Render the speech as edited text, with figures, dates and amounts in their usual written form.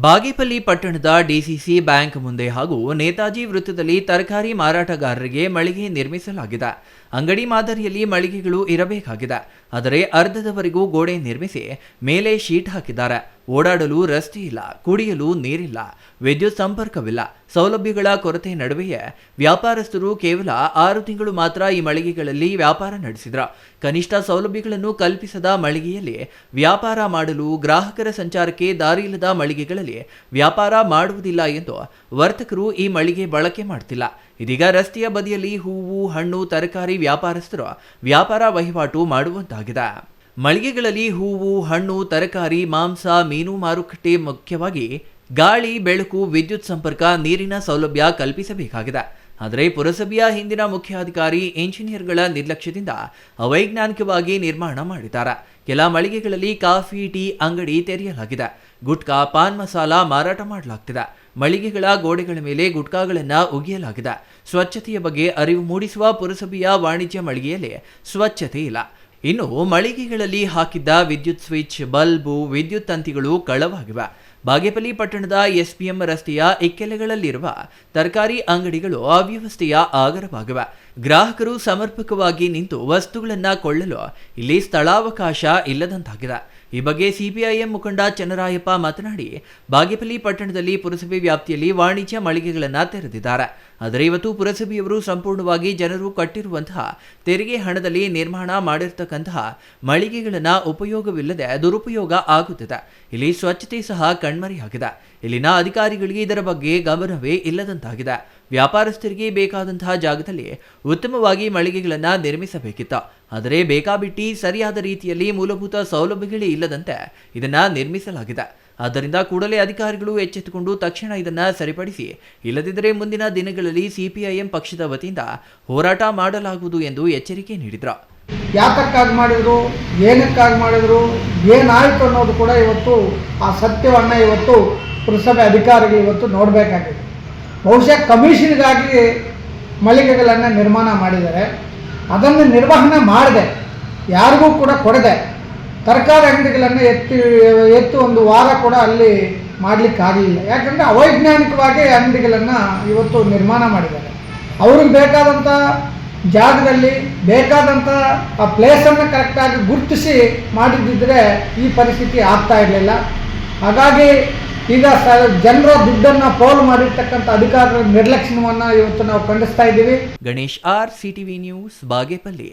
ಬಾಗೇಪಲ್ಲಿ ಪಟ್ಟಣದ DCC bank ಮುಂದೆ ಹಾಗೂ ನೇತಾಜಿ ವೃತ್ತದಲ್ಲಿ ತರಕಾರಿ ಮಾರಾಟಗಾರರಿಗೆ ಮಳಿಗೆ ನಿರ್ಮಿಸಲಾಗಿದೆ. ಅಂಗಡಿ ಮಾದರಿಯಲ್ಲಿ ಮಳಿಗೆಗಳು ಇರಬೇಕಾಗಿದೆ. ಆದರೆ ಅರ್ಧದವರೆಗೂ ಗೋಡೆ ನಿರ್ಮಿಸಿ ಮೇಲೆ ಶೀಟ್ ಹಾಕಿದ್ದಾರೆ. ಓಡಾಡಲು ರಸ್ತೆ ಇಲ್ಲ, ಕುಡಿಯಲು ನೀರಿಲ್ಲ, ವಿದ್ಯುತ್ ಸಂಪರ್ಕವಿಲ್ಲ. ಸೌಲಭ್ಯಗಳ ಕೊರತೆ ನಡುವೆಯೇ ವ್ಯಾಪಾರಸ್ಥರು ಕೇವಲ 6 ತಿಂಗಳು ಮಾತ್ರ ಈ ಮಳಿಗೆಗಳಲ್ಲಿ ವ್ಯಾಪಾರ ನಡೆಸಿದ್ರು. ಕನಿಷ್ಠ ಸೌಲಭ್ಯಗಳನ್ನು ಕಲ್ಪಿಸದ ಮಳಿಗೆಯಲ್ಲಿ ವ್ಯಾಪಾರ ಮಾಡಲು ಗ್ರಾಹಕರ ಸಂಚಾರಕ್ಕೆ ದಾರಿಯಿಲ್ಲದ ಮಳಿಗೆಗಳಲ್ಲಿ ವ್ಯಾಪಾರ ಮಾಡುವುದಿಲ್ಲ ಎಂದು ವರ್ತಕರು ಈ ಮಳಿಗೆ ಬಳಕೆ ಮಾಡ್ತಿಲ್ಲ. ಇದೀಗ ರಸ್ತೆಯ ಬದಿಯಲ್ಲಿ ಹೂವು, ಹಣ್ಣು, ತರಕಾರಿ ವ್ಯಾಪಾರಸ್ಥರು ವ್ಯಾಪಾರ ವಹಿವಾಟು ಮಾಡುವಂತಾಗಿದೆ. ಮಳಿಗೆಗಳಲ್ಲಿ ಹೂವು, ಹಣ್ಣು, ತರಕಾರಿ, ಮಾಂಸ, ಮೀನು ಮಾರುಕಟ್ಟೆ ಮುಖ್ಯವಾಗಿ ಗಾಳಿ, ಬೆಳಕು, ವಿದ್ಯುತ್ ಸಂಪರ್ಕ, ನೀರಿನ ಸೌಲಭ್ಯ ಕಲ್ಪಿಸಬೇಕಾಗಿದೆ. ಆದರೆ ಪುರಸಭೆಯ ಹಿಂದಿನ ಮುಖ್ಯಾಧಿಕಾರಿ ಇಂಜಿನಿಯರ್ಗಳ ನಿರ್ಲಕ್ಷ್ಯದಿಂದ ಅವೈಜ್ಞಾನಿಕವಾಗಿ ನಿರ್ಮಾಣ ಮಾಡಿದ್ದಾರೆ. ಕೆಲ ಮಳಿಗೆಗಳಲ್ಲಿ ಕಾಫಿ, ಟೀ ಅಂಗಡಿ ತೆರೆಯಲಾಗಿದೆ. ಗುಟ್ಕಾ, ಪಾನ್ ಮಸಾಲ ಮಾರಾಟ ಮಾಡಲಾಗ್ತಿದೆ. ಮಳಿಗೆಗಳ ಗೋಡೆಗಳ ಮೇಲೆ ಗುಟ್ಕಾಗಳನ್ನು ಉಗಿಯಲಾಗಿದೆ. ಸ್ವಚ್ಛತೆಯ ಬಗ್ಗೆ ಅರಿವು ಮೂಡಿಸುವ ಪುರಸಭೆಯ ವಾಣಿಜ್ಯ ಮಳಿಗೆಯಲ್ಲಿ ಸ್ವಚ್ಛತೆ ಇಲ್ಲ. ಇನ್ನು ಮಳಿಗೆಗಳಲ್ಲಿ ಹಾಕಿದ್ದ ವಿದ್ಯುತ್ ಸ್ವಿಚ್, ಬಲ್ಬು, ವಿದ್ಯುತ್ ತಂತಿಗಳು ಕಳ್ಳವಾಗಿವೆ. ಬಾಗೇಪಲ್ಲಿ ಪಟ್ಟಣದ ಎಸ್ಪಿಎಂ ರಸ್ತೆಯ ಇಕ್ಕೆಲೆಗಳಲ್ಲಿರುವ ತರಕಾರಿ ಅಂಗಡಿಗಳು ಅವ್ಯವಸ್ಥೆಯ ಆಗರವಾಗಿವೆ. ಗ್ರಾಹಕರು ಸಮರ್ಪಕವಾಗಿ ನಿಂತು ವಸ್ತುಗಳನ್ನು ಕೊಳ್ಳಲು ಇಲ್ಲಿ ಸ್ಥಳಾವಕಾಶ ಇಲ್ಲದಂತಾಗಿದೆ. ಈ ಬಗ್ಗೆ ಸಿಪಿಐಎಂ ಮುಖಂಡ ಚನ್ನರಾಯಪ್ಪ ಮಾತನಾಡಿ, ಬಾಗೇಪಲ್ಲಿ ಪಟ್ಟಣದಲ್ಲಿ ಪುರಸಭೆ ವ್ಯಾಪ್ತಿಯಲ್ಲಿ ವಾಣಿಜ್ಯ ಮಳಿಗೆಗಳನ್ನು ತೆರೆದಿದ್ದಾರೆ. ಆದರೆ ಇವತ್ತು ಪುರಸಭೆಯವರು ಸಂಪೂರ್ಣವಾಗಿ ಜನರು ಕಟ್ಟಿರುವಂತಹ ತೆರಿಗೆ ಹಣದಲ್ಲಿ ನಿರ್ಮಾಣ ಮಾಡಿರ್ತಕ್ಕಂತಹ ಮಳಿಗೆಗಳನ್ನು ಉಪಯೋಗವಿಲ್ಲದೆ ದುರುಪಯೋಗ ಆಗುತ್ತಿದೆ. ಇಲ್ಲಿ ಸ್ವಚ್ಛತೆ ಸಹ ಕಣ್ಮರೆಯಾಗಿದೆ. ಇಲ್ಲಿನ ಅಧಿಕಾರಿಗಳಿಗೆ ಇದರ ಬಗ್ಗೆ ಗಮನವೇ ಇಲ್ಲದಂತಾಗಿದೆ. ವ್ಯಾಪಾರಸ್ಥರಿಗೆ ಬೇಕಾದಂತಹ ಜಾಗದಲ್ಲಿ ಉತ್ತಮವಾಗಿ ಮಳಿಗೆಗಳನ್ನು ನಿರ್ಮಿಸಬೇಕಿತ್ತು. ಆದರೆ ಬೇಕಾಬಿಟ್ಟಿ ಸರಿಯಾದ ರೀತಿಯಲ್ಲಿ ಮೂಲಭೂತ ಸೌಲಭ್ಯಗಳೇ ಇಲ್ಲದಂತೆ ಇದನ್ನು ನಿರ್ಮಿಸಲಾಗಿದೆ. ಆದ್ದರಿಂದ ಕೂಡಲೇ ಅಧಿಕಾರಿಗಳು ಎಚ್ಚೆತ್ತುಕೊಂಡು ತಕ್ಷಣ ಇದನ್ನು ಸರಿಪಡಿಸಿ, ಇಲ್ಲದಿದ್ದರೆ ಮುಂದಿನ ದಿನಗಳಲ್ಲಿ ಸಿಪಿಐಎಂ ಪಕ್ಷದ ವತಿಯಿಂದ ಹೋರಾಟ ಮಾಡಲಾಗುವುದು ಎಂದು ಎಚ್ಚರಿಕೆ ನೀಡಿದರು. ಯಾತಕ್ಕಾಗಿ ಮಾಡಿದ್ರು, ಏನಕ್ಕಾಗಿ ಮಾಡಿದ್ರು, ಏನಾಯಿತು ಅನ್ನೋದು ಕೂಡ ಇವತ್ತು ಆ ಸತ್ಯವನ್ನು ಇವತ್ತು ಪುರಸಭೆ ಅಧಿಕಾರಿಗಳು ಇವತ್ತು ನೋಡಬೇಕಾಗಿದೆ. ಬಹುಶಃ ಕಮಿಷನ್ಗಾಗಿ ಮಳಿಗೆಗಳನ್ನು ನಿರ್ಮಾಣ ಮಾಡಿದ್ದಾರೆ. ಅದನ್ನು ನಿರ್ವಹಣೆ ಮಾಡದೆ, ಯಾರಿಗೂ ಕೂಡ ಕೊಡದೆ, ತರಕಾರಿ ಅಂಗಡಿಗಳನ್ನು ಎತ್ತು ಒಂದು ವಾರ ಕೂಡ ಅಲ್ಲಿ ಮಾಡಲಿಕ್ಕಾಗಲಿಲ್ಲ. ಯಾಕಂದರೆ ಅವೈಜ್ಞಾನಿಕವಾಗಿ ಅಂಗಡಿಗಳನ್ನು ಇವತ್ತು ನಿರ್ಮಾಣ ಮಾಡಿದ್ದಾರೆ. ಅವ್ರಿಗೆ ಬೇಕಾದಂಥ ಜಾಗದಲ್ಲಿ ಬೇಕಾದಂಥ ಆ ಪ್ಲೇಸನ್ನು ಕರೆಕ್ಟಾಗಿ ಗುರುತಿಸಿ ಮಾಡಿದ್ದಿದ್ದರೆ ಈ ಪರಿಸ್ಥಿತಿ ಆಗ್ತಾ ಇರಲಿಲ್ಲ. ಹಾಗಾಗಿ ಈಗ ಜನರ ದುಡ್ಡನ್ನು ಪೋಲು ಮಾಡಿರ್ತಕ್ಕಂಥ ಅಧಿಕಾರಿಗಳ ನಿರ್ಲಕ್ಷ್ಯವನ್ನು ಇವತ್ತು ನಾವು ಖಂಡಿಸ್ತಾ ಇದ್ದೀವಿ. Ganesh R, CTV news, Bagepalli.